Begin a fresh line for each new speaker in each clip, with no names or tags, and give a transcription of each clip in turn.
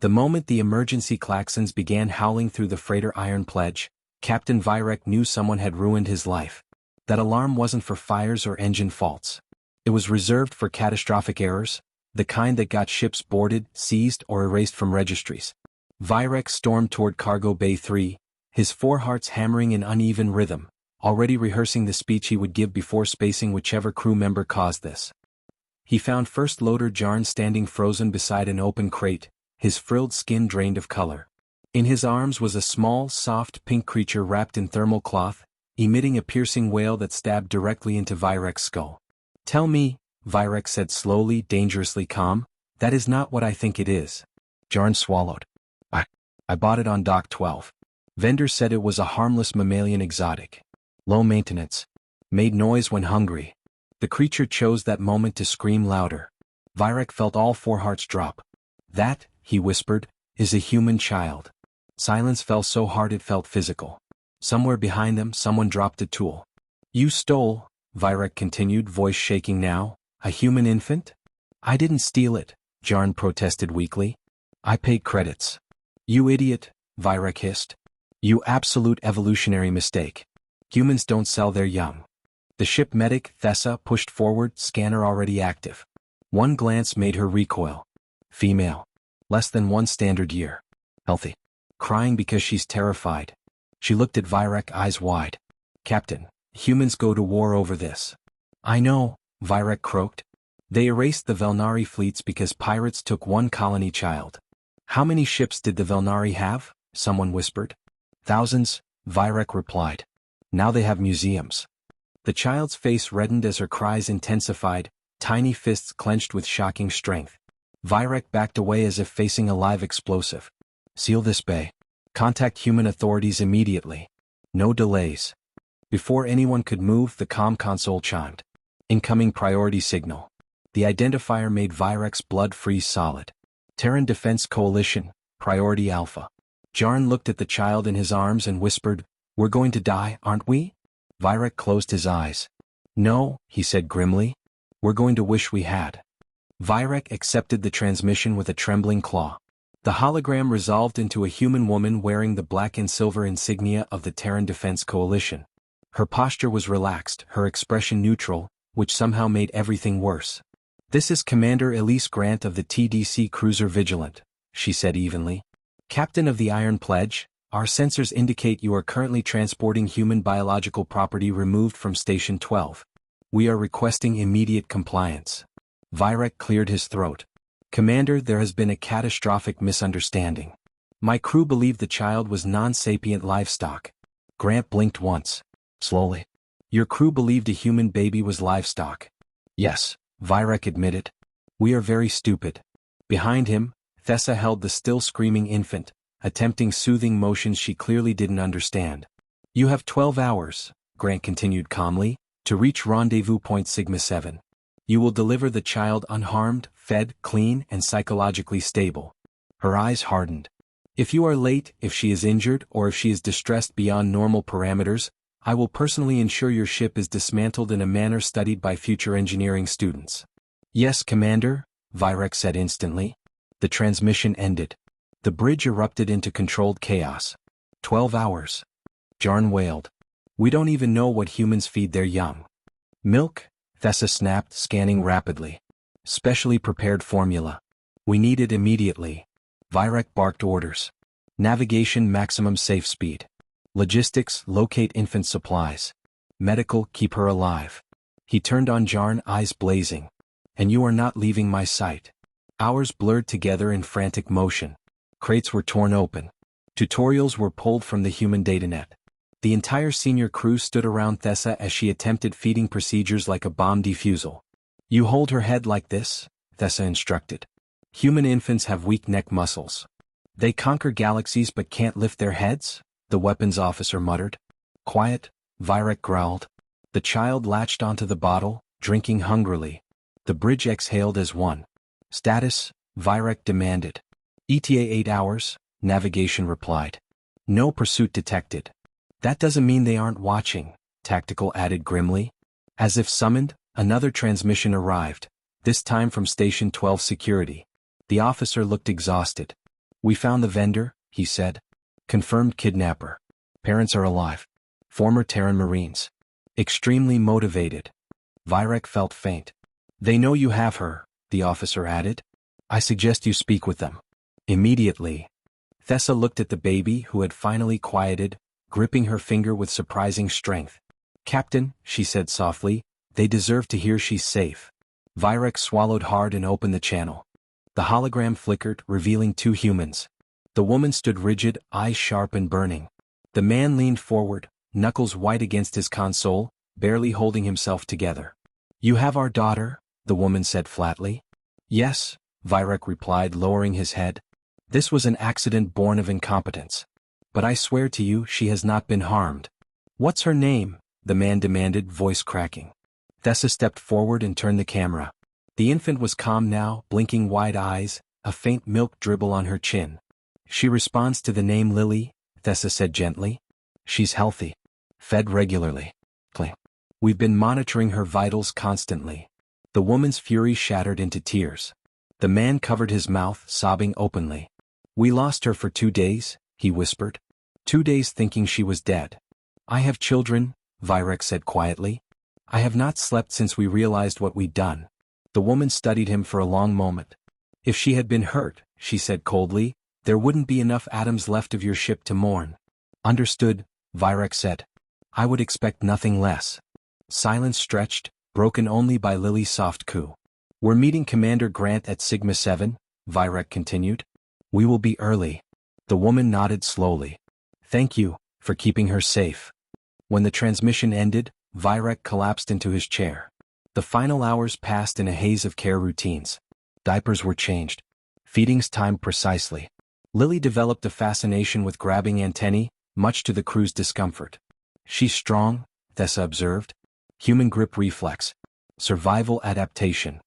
The moment the emergency klaxons began howling through the freighter Iron Pledge, Captain Virek knew someone had ruined his life. That alarm wasn't for fires or engine faults. It was reserved for catastrophic errors, the kind that got ships boarded, seized, or erased from registries. Virek stormed toward Cargo Bay 3, his four hearts hammering in uneven rhythm, already rehearsing the speech he would give before spacing whichever crew member caused this. He found First Loader Jarn standing frozen beside an open crate, his frilled skin drained of color. In his arms was a small, soft pink creature wrapped in thermal cloth, emitting a piercing wail that stabbed directly into Virek's skull. "Tell me," Virek said slowly, dangerously calm, "that is not what I think it is." Jarn swallowed. I bought it on Dock 12. Vendor said it was a harmless mammalian exotic. Low maintenance. Made noise when hungry." The creature chose that moment to scream louder. Virek felt all four hearts drop. "That," he whispered, "is a human child." Silence fell so hard it felt physical. Somewhere behind them, someone dropped a tool. "You stole," Virek continued, voice shaking now, "a human infant?" "I didn't steal it," Jarn protested weakly. "I paid credits." "You idiot," Virek hissed. "You absolute evolutionary mistake. Humans don't sell their young." The ship medic, Thessa, pushed forward, scanner already active. One glance made her recoil. Female. Less than 1 standard year. Healthy. Crying because she's terrified. She looked at Virek, eyes wide. "Captain, humans go to war over this." "I know," Virek croaked. "They erased the Velnari fleets because pirates took one colony child." "How many ships did the Velnari have?" someone whispered. "Thousands," Virek replied. "Now they have museums." The child's face reddened as her cries intensified, tiny fists clenched with shocking strength. Virek backed away as if facing a live explosive. "Seal this bay. Contact human authorities immediately. No delays." Before anyone could move, the comm console chimed. "Incoming priority signal." The identifier made Virek's blood freeze solid. "Terran Defense Coalition, Priority Alpha." Jarn looked at the child in his arms and whispered, "We're going to die, aren't we?" Virek closed his eyes. "No," he said grimly. "We're going to wish we had." Virek accepted the transmission with a trembling claw. The hologram resolved into a human woman wearing the black and silver insignia of the Terran Defense Coalition. Her posture was relaxed, her expression neutral, which somehow made everything worse. "This is Commander Elise Grant of the TDC Cruiser Vigilant," she said evenly. "Captain of the Iron Pledge, our sensors indicate you are currently transporting human biological property removed from Station 12. We are requesting immediate compliance." Virek cleared his throat. "Commander, there has been a catastrophic misunderstanding. My crew believed the child was non-sapient livestock." Grant blinked once. Slowly. "Your crew believed a human baby was livestock." "Yes," Virek admitted. "We are very stupid." Behind him, Thessa held the still screaming infant, attempting soothing motions she clearly didn't understand. "You have 12 hours, Grant continued calmly, "to reach rendezvous point Sigma 7. You will deliver the child unharmed, fed, clean, and psychologically stable." Her eyes hardened. "If you are late, if she is injured, or if she is distressed beyond normal parameters, I will personally ensure your ship is dismantled in a manner studied by future engineering students." "Yes, Commander," Virek said instantly. The transmission ended. The bridge erupted into controlled chaos. 12 hours. Jarn wailed. "We don't even know what humans feed their young." "Milk?" Thessa snapped, scanning rapidly. "Specially prepared formula. We need it immediately." Virek barked orders. "Navigation maximum safe speed. Logistics, locate infant supplies. Medical, keep her alive." He turned on Jarn, eyes blazing. "And you are not leaving my sight." Hours blurred together in frantic motion. Crates were torn open. Tutorials were pulled from the human datanet. The entire senior crew stood around Thessa as she attempted feeding procedures like a bomb defusal. "You hold her head like this," Thessa instructed. "Human infants have weak neck muscles. They conquer galaxies but can't lift their heads," the weapons officer muttered. "Quiet," Virek growled. The child latched onto the bottle, drinking hungrily. The bridge exhaled as one. "Status?" Virek demanded. "ETA 8 hours, navigation replied. "No pursuit detected." "That doesn't mean they aren't watching," Tactical added grimly. As if summoned, another transmission arrived, this time from Station 12 security. The officer looked exhausted. We found the vendor, he said. Confirmed kidnapper. Parents are alive. Former Terran Marines. Extremely motivated. Virek felt faint. They know you have her, the officer added. I suggest you speak with them. Immediately. Thessa looked at the baby who had finally quieted, gripping her finger with surprising strength. Captain, she said softly, they deserve to hear she's safe. Virek swallowed hard and opened the channel. The hologram flickered, revealing two humans. The woman stood rigid, eyes sharp and burning. The man leaned forward, knuckles white against his console, barely holding himself together. You have our daughter? The woman said flatly. Yes, Virek replied, lowering his head. This was an accident born of incompetence. But I swear to you she has not been harmed. What's her name? The man demanded, voice cracking. Thessa stepped forward and turned the camera. The infant was calm now, blinking wide eyes, a faint milk dribble on her chin. She responds to the name Lily, Thessa said gently. She's healthy. Fed regularly. We've been monitoring her vitals constantly. The woman's fury shattered into tears. The man covered his mouth, sobbing openly. We lost her for 2 days, he whispered. 2 days thinking she was dead. I have children, Virek said quietly. I have not slept since we realized what we'd done. The woman studied him for a long moment. If she had been hurt, she said coldly, there wouldn't be enough atoms left of your ship to mourn. Understood, Virek said. I would expect nothing less. Silence stretched, broken only by Lily's soft coo. We're meeting Commander Grant at Sigma 7, Virek continued. We will be early. The woman nodded slowly. Thank you, for keeping her safe. When the transmission ended, Virek collapsed into his chair. The final hours passed in a haze of care routines. Diapers were changed. Feedings timed precisely. Lily developed a fascination with grabbing antennae, much to the crew's discomfort. She's strong, Thessa observed. Human grip reflex. Survival adaptation.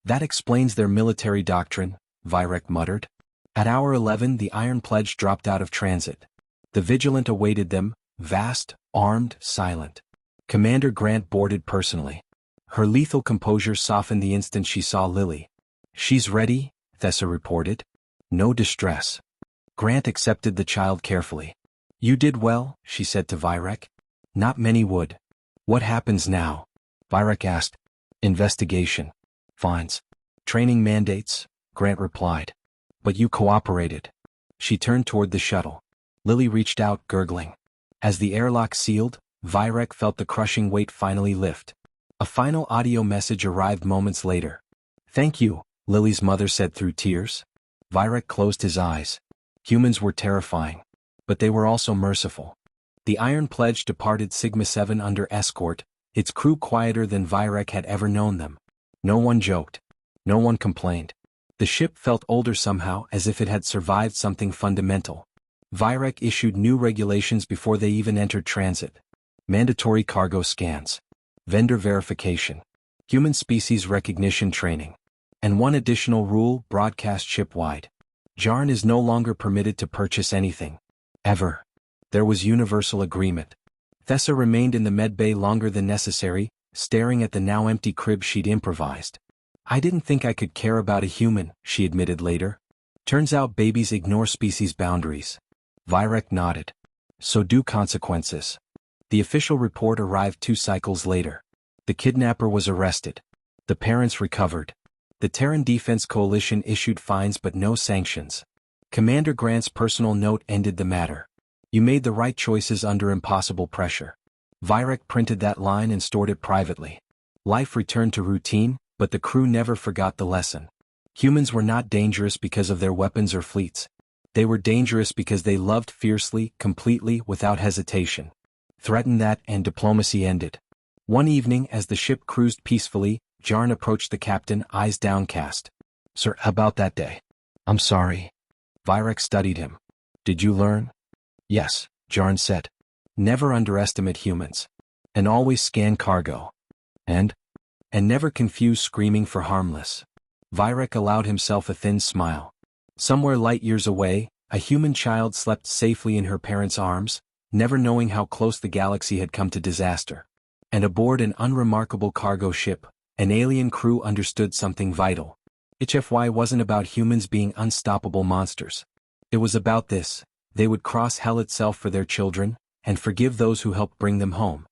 That explains their military doctrine, Virek muttered. At hour 11 the Iron Pledge dropped out of transit. The Vigilant awaited them, vast, armed, silent. Commander Grant boarded personally. Her lethal composure softened the instant she saw Lily. She's ready, Thessa reported. No distress. Grant accepted the child carefully. You did well, she said to Virek. Not many would. What happens now? Virek asked. Investigation. Fines. Training mandates, Grant replied. But you cooperated. She turned toward the shuttle. Lily reached out, gurgling. As the airlock sealed, Virek felt the crushing weight finally lift. A final audio message arrived moments later. Thank you, Lily's mother said through tears. Virek closed his eyes. Humans were terrifying. But they were also merciful. The Iron Pledge departed Sigma 7 under escort, its crew quieter than Virek had ever known them. No one joked. No one complained. The ship felt older somehow, as if it had survived something fundamental. Virek issued new regulations before they even entered transit. Mandatory cargo scans. Vendor verification. Human species recognition training. And one additional rule broadcast ship-wide. Jarn is no longer permitted to purchase anything. Ever. There was universal agreement. Thessa remained in the medbay longer than necessary, staring at the now empty crib she'd improvised. I didn't think I could care about a human, she admitted later. Turns out babies ignore species boundaries. Virek nodded. So do consequences. The official report arrived 2 cycles later. The kidnapper was arrested. The parents recovered. The Terran Defense Coalition issued fines but no sanctions. Commander Grant's personal note ended the matter. You made the right choices under impossible pressure. Virek printed that line and stored it privately. Life returned to routine, but the crew never forgot the lesson. Humans were not dangerous because of their weapons or fleets. They were dangerous because they loved fiercely, completely, without hesitation. Threaten that and diplomacy ended. One evening as the ship cruised peacefully, Jarn approached the captain, eyes downcast. Sir, about that day. I'm sorry. Virek studied him. Did you learn? Yes, Jarn said. Never underestimate humans. And always scan cargo. And never confuse screaming for harmless. Virek allowed himself a thin smile. Somewhere light years away, a human child slept safely in her parents' arms, never knowing how close the galaxy had come to disaster. And aboard an unremarkable cargo ship, an alien crew understood something vital. HFY wasn't about humans being unstoppable monsters. It was about this: they would cross hell itself for their children, and forgive those who helped bring them home.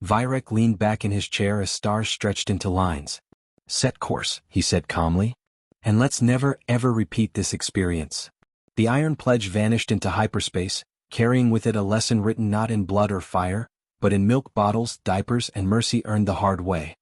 Virek leaned back in his chair as stars stretched into lines. "Set course," he said calmly. "And let's never ever repeat this experience." The Iron Pledge vanished into hyperspace, carrying with it a lesson written not in blood or fire, but in milk bottles, diapers, and mercy earned the hard way.